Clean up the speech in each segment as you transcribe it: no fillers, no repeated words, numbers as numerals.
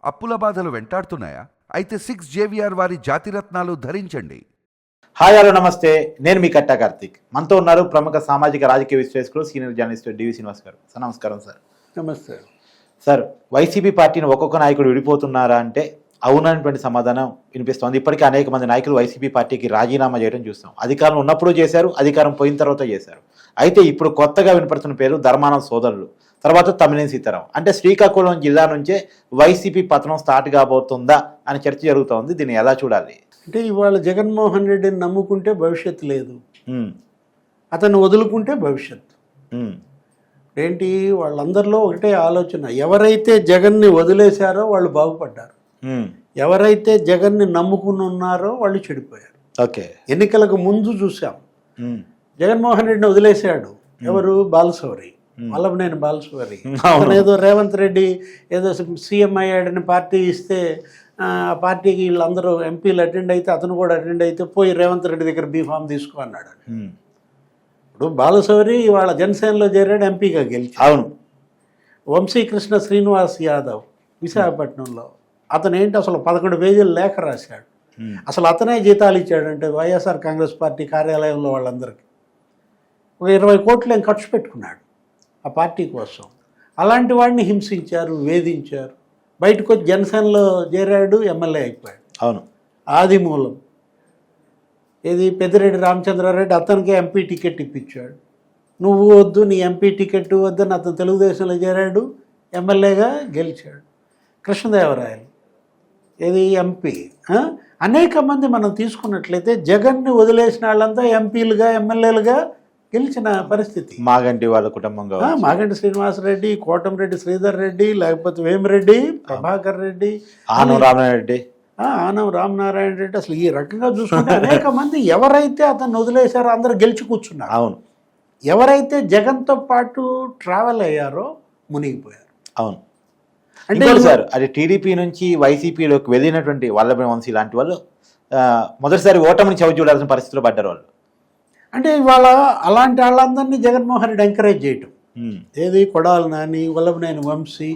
అప్పుల బాధలు వెంటాడుతున్నాయా? అయితే 6 JVR వారి జాతిరత్నాలు ధరించండి. హాయ్ హలో నమస్తే, నేను మీ కట్టా కార్తిక్. మనతో ఉన్నారు ప్రముఖ సామాజిక రాజకీయ విశ్లేషకులు సీనియర్ జర్నలిస్ట్ డివి శ్రీనివాస్ గారు. సార్ నమస్కారం. సార్ నమస్తే సార్, వైసీపీ పార్టీని ఒక్కొక్క నాయకుడు విడిపోతున్నారా అంటే అవునటువంటి సమాధానం వినిపిస్తోంది. ఇప్పటికీ అనేక మంది నాయకులు వైసీపీ పార్టీకి రాజీనామా చేయడం చూస్తాం. అధికారం ఉన్నప్పుడు చేశారు, అధికారం పోయిన తర్వాత చేశారు. అయితే ఇప్పుడు కొత్తగా వినపడుతున్న పేరు ధర్మానం సోదరులు, తర్వాత తమ్మినేని సీతారాం. అంటే శ్రీకాకుళం జిల్లా నుంచే వైసీపీ పతనం స్టార్ట్ కాబోతుందా అని చర్చ జరుగుతోంది. దీన్ని ఎలా చూడాలి? అంటే ఇవాళ జగన్మోహన్ రెడ్డిని నమ్ముకుంటే భవిష్యత్తు లేదు, ఉమ్, అతన్ని వదులుకుంటే భవిష్యత్తు ఉమ్, ఏంటి? వాళ్ళందరిలో ఒకటే ఆలోచన, ఎవరైతే జగన్ని వదిలేశారో వాళ్ళు బాగుపడ్డారు, ఉమ్, ఎవరైతే జగన్ని నమ్ముకుని ఉన్నారో వాళ్ళు చెడిపోయారు. ఓకే. ఎన్నికలకు ముందు చూసాం, ఉమ్, జగన్మోహన్ రెడ్డిని వదిలేశాడు ఎవరు? బాలశౌరి, వల్లభనేని బాలశౌరి. అతను ఏదో రేవంత్ రెడ్డి ఏదో సీఎం అయ్యాడని పార్టీ ఇస్తే ఆ పార్టీకి వీళ్ళందరూ ఎంపీలు అటెండ్ అయితే అతను కూడా అటెండ్ అయితే పోయి రేవంత్ రెడ్డి దగ్గర బీఫామ్ తీసుకో అన్నాడు. ఉమ్, ఇప్పుడు బాలశౌరి ఇవాళ జనసేనలో చేరాడు, ఎంపీగా గెలిచాడు. అవును. వంశీకృష్ణ శ్రీనివాస్ యాదవ్ విశాఖపట్నంలో, అతను ఏంటి అసలు 11 పేజీలు లేఖ రాశాడు. ఉమ్, అసలు అతనే జీతాలు ఇచ్చాడంటే వైఎస్ఆర్ కాంగ్రెస్ పార్టీ కార్యాలయంలో వాళ్ళందరికీ ఒక 20 కోట్లు ఏం ఖర్చు పెట్టుకున్నాడు ఆ పార్టీ కోసం. అలాంటి వాడిని హింసించారు, వేధించారు. బయటకు వచ్చి జనసేనలో చేరాడు, ఎమ్మెల్యే అయిపోయాడు. అవును. ఆదిమూలం ఇది పెద్దిరెడ్డి రామచంద్రారెడ్డి, అతనికి ఎంపీ టికెట్ ఇప్పించాడు. నువ్వు వద్దు, నీ ఎంపీ టికెట్ వద్దని అతను తెలుగుదేశంలో చేరాడు, ఎమ్మెల్యేగా గెలిచాడు. కృష్ణదేవరాయలు ఇది ఎంపీ. అనేక మంది మనం తీసుకున్నట్లయితే జగన్ని వదిలేసిన వాళ్ళంతా ఎంపీలుగా ఎమ్మెల్యేలుగా గెలిచిన పరిస్థితి. మాగంటి వాళ్ళ కుటుంబం కావచ్చు, మాగంటి శ్రీనివాసరెడ్డి, కోటంరెడ్డి శ్రీధర్ రెడ్డి, లేకపోతే వేమిరెడ్డి ప్రభాకర్ రెడ్డి, ఆనం రామనారెడ్డి, ఆనం రామనారాయణ రెడ్డి, అసలు ఈ రకంగా చూసుకుంటే అనేక మంది ఎవరైతే అతన్ని వదిలేశారో అందరూ గెలిచి కూర్చున్నారు. అవును. ఎవరైతే జగన్తో పాటు ట్రావెల్ అయ్యారో మునిగిపోయారు. అవును. అంటే అంటే సార్, అది టీడీపీ నుంచి వైసీపీలోకి వెళ్ళినటువంటి వల్లభనేని వంశీ లాంటి వాళ్ళు మొదటిసారి ఓటమిని చవి చూడాల్సిన పరిస్థితిలో పడ్డారు వాళ్ళు. అంటే ఇవాళ అలాంటి వాళ్ళందరినీ జగన్మోహన్ రెడ్డి ఎంకరేజ్ చేయటం. ఉమ్, ఏది కొడాలి నాని, వల్లభనేని వంశీ,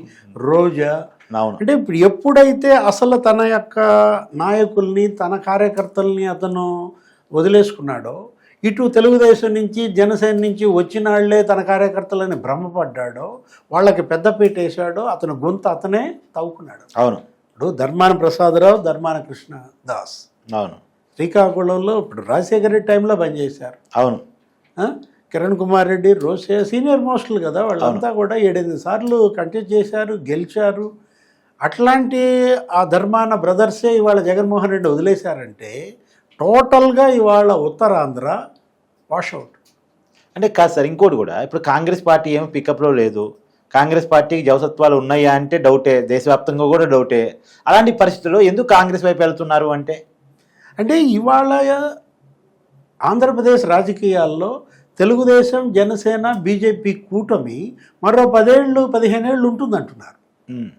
రోజా. అవును. అంటే ఇప్పుడు ఎప్పుడైతే అసలు తన యొక్క నాయకుల్ని, తన కార్యకర్తల్ని అతను వదిలేసుకున్నాడో, ఇటు తెలుగుదేశం నుంచి జనసేన నుంచి వచ్చిన వాళ్లే తన కార్యకర్తలని భ్రమపడ్డాడో, వాళ్ళకి పెద్దపీట వేశాడో, అతను గొంతు అతనే తవ్వుకున్నాడు. అవును. ఇప్పుడు ధర్మాన ప్రసాదరావు, ధర్మాన కృష్ణ దాస్ అవును. శ్రీకాకుళంలో ఇప్పుడు రాజశేఖర రెడ్డి టైంలో పనిచేశారు. అవును. కిరణ్ కుమార్ రెడ్డి, రోసే సీనియర్ మోస్టులు కదా వాళ్ళంతా కూడా 7-8 సార్లు కంటెస్ట్ చేశారు, గెలిచారు. అట్లాంటి ఆ ధర్మాన బ్రదర్సే ఇవాళ జగన్మోహన్ రెడ్డి వదిలేశారంటే టోటల్గా ఇవాళ ఉత్తరాంధ్ర వాషౌట్. అంటే కాదు సార్, ఇంకోటి కూడా, ఇప్పుడు కాంగ్రెస్ పార్టీ ఏమి పికప్లో లేదు, కాంగ్రెస్ పార్టీకి జవసత్వాలు ఉన్నాయా అంటే డౌటే, దేశవ్యాప్తంగా కూడా డౌటే. అలాంటి పరిస్థితుల్లో ఎందుకు కాంగ్రెస్ వైపు వెళ్తున్నారు అంటే ఇవాళ ఆంధ్రప్రదేశ్ రాజకీయాల్లో తెలుగుదేశం, జనసేన, బీజేపీ కూటమి మరో 10-15 ఏళ్ళు ఉంటుందంటున్నారు. ఉమ్,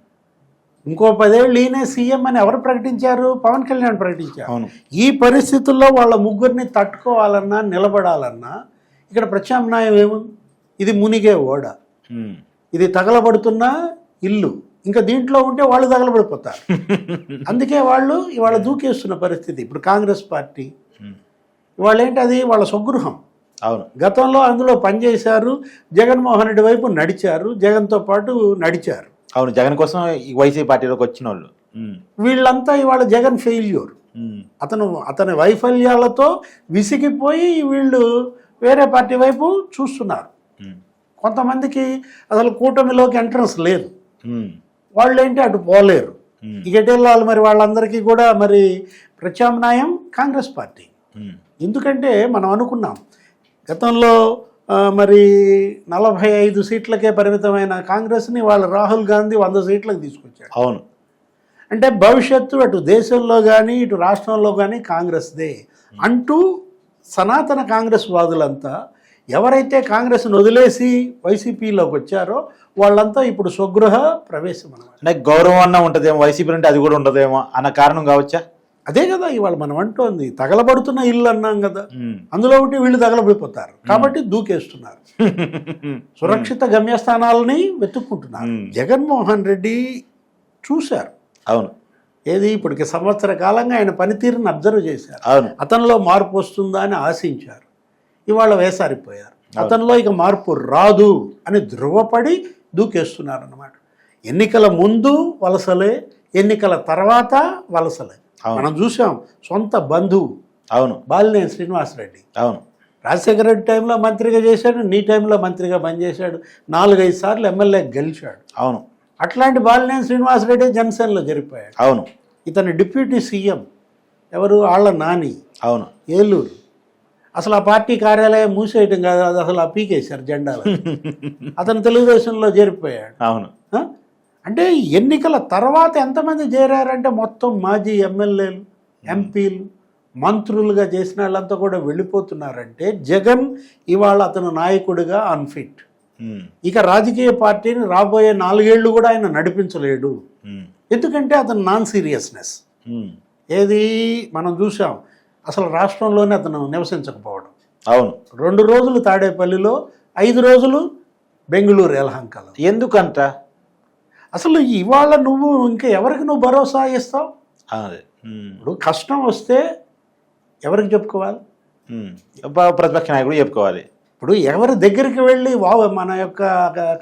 ఇంకో 10 ఏళ్ళు ఈయనే సీఎం అని ఎవరు ప్రకటించారు? పవన్ కళ్యాణ్ ప్రకటించారు. అవును. ఈ పరిస్థితుల్లో వాళ్ళ ముగ్గురిని తట్టుకోవాలన్నా, నిలబడాలన్నా ఇక్కడ ప్రత్యామ్నాయం ఏముంది? ఇది మునిగే ఓడ, ఉమ్, ఇది తగలబడుతున్న ఇల్లు. ఇంకా దీంట్లో ఉంటే వాళ్ళు తగలబడిపోతారు. అందుకే వాళ్ళు ఇవాళ దూకేస్తున్న పరిస్థితి. ఇప్పుడు కాంగ్రెస్ పార్టీ ఇవాళ ఏంటి, అది వాళ్ళ స్వగృహం. అవును. గతంలో అందులో పనిచేశారు, జగన్మోహన్ రెడ్డి వైపు నడిచారు, జగన్తో పాటు నడిచారు. అవును. జగన్ కోసం ఈ వైసీపీ పార్టీలోకి వచ్చిన వాళ్ళు. వీళ్ళంతా ఇవాళ జగన్ ఫెయిల్యూర్. అతని వైఫల్యాలతో విసిగిపోయి వీళ్ళు వేరే పార్టీ వైపు చూస్తున్నారు. కొంతమందికి అసలు కూటమిలోకి ఎంట్రన్స్ లేదు, వాళ్ళు ఏంటి అటు పోలేరు. ఇక వెళ్ళాలి. మరి వాళ్ళందరికీ కూడా మరి ప్రత్యామ్నాయం కాంగ్రెస్ పార్టీ. ఎందుకంటే మనం అనుకున్నాం గతంలో మరి 45 సీట్లకే పరిమితమైన కాంగ్రెస్ని వాళ్ళ రాహుల్ గాంధీ 100 సీట్లకు తీసుకొచ్చాడు. అవును. అంటే భవిష్యత్తు అటు దేశంలో కానీ ఇటు రాష్ట్రంలో కానీ కాంగ్రెస్దే అంటూ సనాతన కాంగ్రెస్ వాదులంతా ఎవరైతే కాంగ్రెస్ను వదిలేసి వైసీపీలోకి వచ్చారో వాళ్ళంతా ఇప్పుడు స్వగృహ ప్రవేశం అన్నమాట. అంటే గౌరవం అన్న ఉంటుందేమో, వైసీపీ అంటే అది కూడా ఉండదేమో అన్న కారణం కావచ్చా? అదే కదా ఇవాళ మనం అంటోంది, తగలబడుతున్న ఇల్లు అన్నాం కదా, అందులో ఉంటే వీళ్ళు తగలబడిపోతారు కాబట్టి దూకేస్తున్నారు, సురక్షిత గమ్యస్థానాలని వెతుక్కుంటున్నారు. జగన్మోహన్ రెడ్డి చూశారు అవును ఏది ఇప్పటికి సంవత్సర కాలంగా ఆయన పనితీరుని అబ్జర్వ్ చేశారు. అవును అతనిలో మార్పు వస్తుందా అని ఆశించారు. ఇవాళ వేసారిపోయారు. అతనిలో ఇక మార్పు రాదు అని ధృవపడి దూకేస్తున్నారు అన్నమాట. ఎన్నికల ముందు వలసలే, ఎన్నికల తర్వాత వలసలే. మనం చూసాం. సొంత బంధువు అవును బాలినేని శ్రీనివాసరెడ్డి అవును రాజశేఖర రెడ్డి టైంలో మంత్రిగా చేశాడు, నీ టైంలో మంత్రిగా పనిచేశాడు, 4-5 సార్లు ఎమ్మెల్యే గెలిచాడు. అవును అట్లాంటి బాలినేని శ్రీనివాసరెడ్డి జనసేనలో జరిగిపోయాడు. అవును ఇతను డిప్యూటీ సీఎం ఎవరు, ఆళ్ళ నాని, అవును ఏలూరు. అసలు ఆ పార్టీ కార్యాలయం మూసేయటం కాదు, అది అసలు ఆ పీకేశారు జెండాలు. అతను తెలుగుదేశంలో చేరిపోయాడు. అవును ఆ? అంటే ఎన్నికల తర్వాత ఎంతమంది చేరారంటే మొత్తం మాజీ ఎమ్మెల్యేలు, ఎంపీలు, మంత్రులుగా చేసిన వాళ్ళంతా కూడా వెళ్ళిపోతున్నారంటే జగన్ ఇవాళ అతను నాయకుడిగా అన్ఫిట్. ఇక రాజకీయ పార్టీని రాబోయే 4 ఏళ్ళు కూడా ఆయన నడిపించలేడు. ఎందుకంటే అతను నాన్ సీరియస్నెస్. ఏది మనం చూసాం, అసలు రాష్ట్రంలోనే అతను నివసించకపోవడం. అవును 2 రోజులు తాడేపల్లిలో, 5 రోజులు బెంగళూరు ఎలహంకలో. ఎందుకంట అసలు ఇవాళ నువ్వు ఇంకా ఎవరికి నువ్వు భరోసా ఇస్తావు? అదే ఇప్పుడు కష్టం వస్తే ఎవరికి చెప్పుకోవాలి? ప్రతిపక్ష నాయకుడు చెప్పుకోవాలి. ఇప్పుడు ఎవరి దగ్గరికి వెళ్ళి మన యొక్క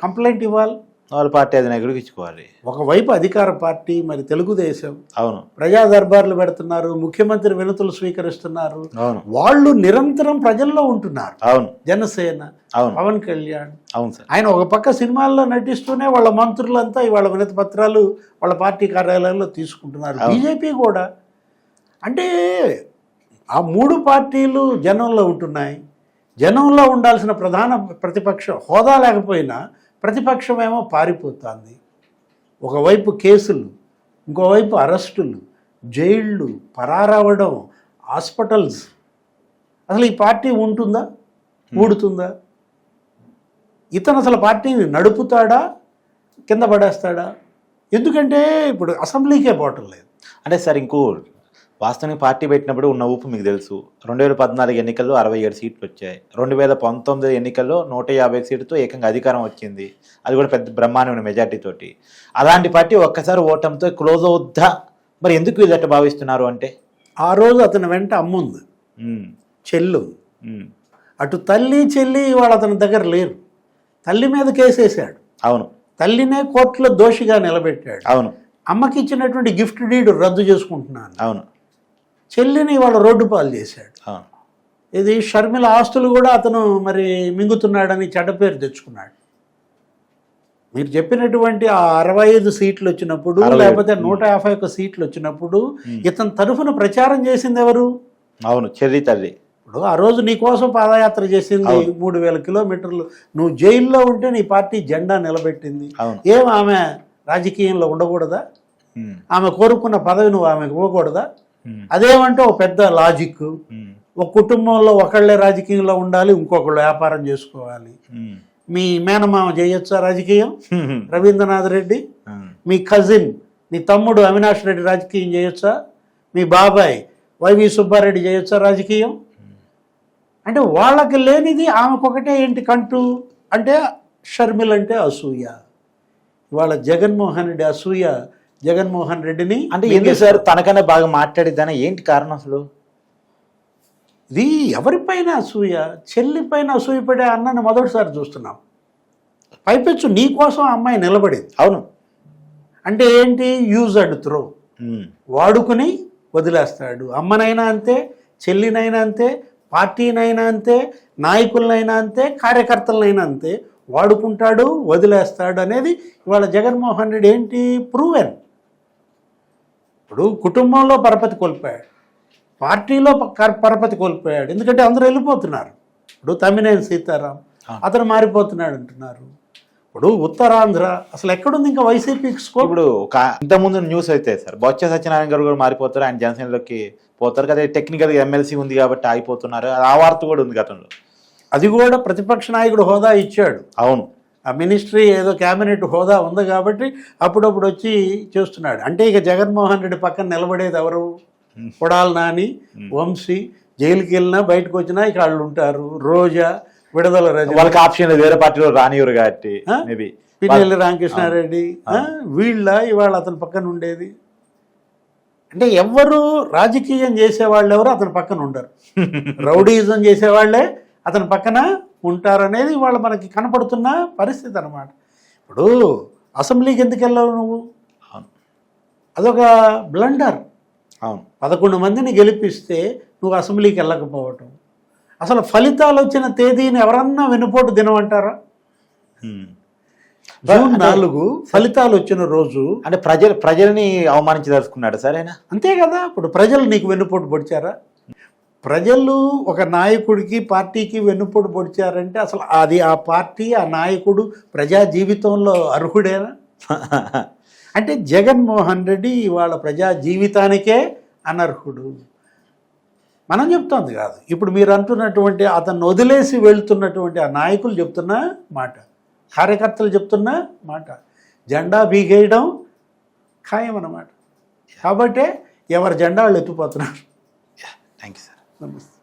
కంప్లైంట్ ఇవ్వాలి? వాళ్ళ పార్టీ అధినాయకుడికి ఇచ్చుకోవాలి. ఒకవైపు అధికార పార్టీ మరి తెలుగుదేశం అవును ప్రజా దర్బార్లు పెడుతున్నారు, ముఖ్యమంత్రి వినతులు స్వీకరిస్తున్నారు, అవును వాళ్ళు నిరంతరం ప్రజల్లో ఉంటున్నారు. అవును జనసేన, అవును పవన్ కళ్యాణ్, అవును సార్. ఆయన ఒక పక్క సినిమాల్లో నటిస్తూనే వాళ్ళ మంత్రులంతా ఇవాళ వినతి పత్రాలు వాళ్ళ పార్టీ కార్యాలయాల్లో తీసుకుంటున్నారు. బీజేపీ కూడా. అంటే ఆ 3 పార్టీలు జనంలో ఉంటున్నాయి. జనంలో ఉండాల్సిన ప్రధాన ప్రతిపక్ష హోదా లేకపోయినా ప్రతిపక్షమేమో పారిపోతుంది. ఒకవైపు కేసులు, ఇంకోవైపు అరెస్టులు, జైళ్ళు, పరారవడం, హాస్పిటల్స్. అసలు ఈ పార్టీ ఉంటుందా, ఊడుతుందా? ఇతను అసలు పార్టీని నడుపుతాడా, కింద పడేస్తాడా? ఎందుకంటే ఇప్పుడు అసెంబ్లీకే పోవటం లేదు. అంటే సార్ ఇంకో వాస్తవానికి పార్టీ పెట్టినప్పుడు ఉన్న ఊపు మీకు తెలుసు. 2014 ఎన్నికల్లో 67 సీట్లు వచ్చాయి. 2019 ఎన్నికల్లో 150 సీట్లతో ఏకంగా అధికారం వచ్చింది. అది కూడా పెద్ద బ్రహ్మాండమైన మెజార్టీ తోటి. అలాంటి పార్టీ ఒక్కసారి ఓటంతో క్లోజ్ అవుద్దా? మరి ఎందుకు వీళ్ళట్టు భావిస్తున్నారు అంటే, ఆ రోజు అతని వెంట అమ్ముంది, చెల్లు. అటు తల్లి చెల్లి ఇవాళ అతని దగ్గర లేరు. తల్లి మీద కేసేశాడు. అవును తల్లినే కోర్టులో దోషిగా నిలబెట్టాడు. అవును అమ్మకి ఇచ్చినటువంటి గిఫ్ట్ డీడ్ రద్దు చేసుకుంటున్నాను. అవును చెల్లిని ఇవాళ రోడ్డు పాలు చేశాడు. ఇది షర్మిల ఆస్తులు కూడా అతను మరి మింగుతున్నాడని చెడ్డ పేరు తెచ్చుకున్నాడు. మీరు చెప్పినటువంటి ఆ 65 సీట్లు వచ్చినప్పుడు, లేకపోతే 151 సీట్లు వచ్చినప్పుడు ఇతని తరఫున ప్రచారం చేసింది ఎవరు? అవును చెల్లి తల్లి. ఇప్పుడు ఆ రోజు నీ కోసం పాదయాత్ర చేసింది 3000 కిలోమీటర్లు. నువ్వు జైల్లో ఉంటే నీ పార్టీ జెండా నిలబెట్టింది. ఏం ఆమె రాజకీయంలో ఉండకూడదా? ఆమె కోరుకున్న పదవి నువ్వు ఆమెకు ఇవ్వకూడదా? అదేమంటే ఒక పెద్ద లాజిక్. ఒక కుటుంబంలో ఒకళ్ళే రాజకీయంలో ఉండాలి, ఇంకొకళ్ళు వ్యాపారం చేసుకోవాలి. మీ మేనమామ చేయొచ్చా రాజకీయం? రవీంద్రనాథ్ రెడ్డి. మీ కజిన్, నీ తమ్ముడు అవినాష్ రెడ్డి రాజకీయం చేయొచ్చా? మీ బాబాయ్ వైవి సుబ్బారెడ్డి చేయొచ్చా రాజకీయం? అంటే వాళ్ళకి లేనిది ఆమెకొకటే ఏంటి కంటూ అంటే షర్మిల అంటే అసూయ. ఇవాళ జగన్మోహన్ రెడ్డి అసూయ జగన్మోహన్ రెడ్డిని అంటే ఎందుకు సార్ తనకన్నా బాగా మాట్లాడిద్దానే ఏంటి కారణం? అసలు ఇది ఎవరిపైన అసూయ? చెల్లిపైన అసూయ పడే అన్నని మొదటిసారి చూస్తున్నాం. పైపెచ్చు నీ కోసం అమ్మాయి నిలబడింది. అవును అంటే ఏంటి? Use and throw. వాడుకుని వదిలేస్తాడు. అమ్మనైనా అంతే, చెల్లినైనా అంతే, పార్టీనైనా అంతే, నాయకులనైనా అంతే, కార్యకర్తలనైనా అంతే. వాడుకుంటాడు, వదిలేస్తాడు అనేది ఇవాళ జగన్మోహన్ రెడ్డి ఏంటి ప్రూవెన్. ఇప్పుడు కుటుంబంలో పరపతి కోల్పోయాడు, పార్టీలో పరపతి కోల్పోయాడు. ఎందుకంటే అందరూ వెళ్ళిపోతున్నారు. ఇప్పుడు తమ్మినేని సీతారాం అతను మారిపోతున్నాడు అంటున్నారు. ఇప్పుడు ఉత్తరాంధ్ర అసలు ఎక్కడుంది ఇంకా వైసీపీకి స్కోప్? ఇప్పుడు ఇంతకుముందు న్యూస్ అయితే సార్ బొత్స సత్యనారాయణ గారు కూడా మారిపోతారు, ఆయన జనసేనలోకి పోతారు కదా. టెక్నికల్గా ఎమ్మెల్సీ ఉంది కాబట్టి ఆగిపోతున్నారు, ఆ వార్త కూడా ఉంది గతంలో. అది కూడా ప్రతిపక్ష నాయకుడు హోదా ఇచ్చాడు. అవును ఆ మినిస్ట్రీ ఏదో క్యాబినెట్ హోదా ఉంది కాబట్టి అప్పుడప్పుడు వచ్చి చేస్తున్నాడు. అంటే ఇక జగన్మోహన్ రెడ్డి పక్కన నిలబడేది ఎవరు? కొడాలి నాని, వంశీ. జైలుకి వెళ్ళినా బయటకు వచ్చినా ఇక వాళ్ళు ఉంటారు. రోజా, విడుదల రజని, వాళ్ళకి ఆప్షన్ వేరే పార్టీలో రానివ్వరు కాబట్టి పిన్నెల్లి రామకృష్ణారెడ్డి, వీళ్ళ ఇవాళ అతని పక్కన ఉండేది. అంటే ఎవరు రాజకీయం చేసేవాళ్ళు ఎవరు అతని పక్కన ఉండరు, రౌడీయిజం చేసేవాళ్లే అతని పక్కన ఉంటారనేది వాళ్ళ మనకి కనపడుతున్న పరిస్థితి అన్నమాట. ఇప్పుడు అసెంబ్లీకి ఎందుకు వెళ్ళావు నువ్వు? అవును, అదొక బ్లండర్. అవును, 11 మందిని గెలిపిస్తే నువ్వు అసెంబ్లీకి వెళ్ళకపోవటం, అసలు ఫలితాలు వచ్చిన తేదీని ఎవరన్నా వెనుపోటు దినమంటారా? జూన్ 4 ఫలితాలు వచ్చిన రోజు. అంటే ప్రజల్ని అవమానించదలుచుకున్నాడు సార్ ఆయన. అంతే కదా, ఇప్పుడు ప్రజలు నీకు వెన్నుపోటు పొడిచారా? ప్రజలు ఒక నాయకుడికి పార్టీకి వెన్నుపోటు పొడిచారంటే అసలు అది ఆ పార్టీ ఆ నాయకుడు ప్రజా జీవితంలో అర్హుడేనా? అంటే జగన్మోహన్ రెడ్డి ఇవాళ ప్రజా జీవితానికే అనర్హుడు. మనం చెప్తోంది కాదు, ఇప్పుడు మీరు అంటున్నటువంటి అతన్ని వదిలేసి వెళ్తున్నటువంటి ఆ నాయకులు చెప్తున్న మాట, కార్యకర్తలు చెప్తున్న మాట, జెండా బీగేయడం ఖాయం అన్నమాట. కాబట్టే ఎవరి జెండా వాళ్ళు ఎత్తిపోతున్నారు. Thank you sir. నమస్తే.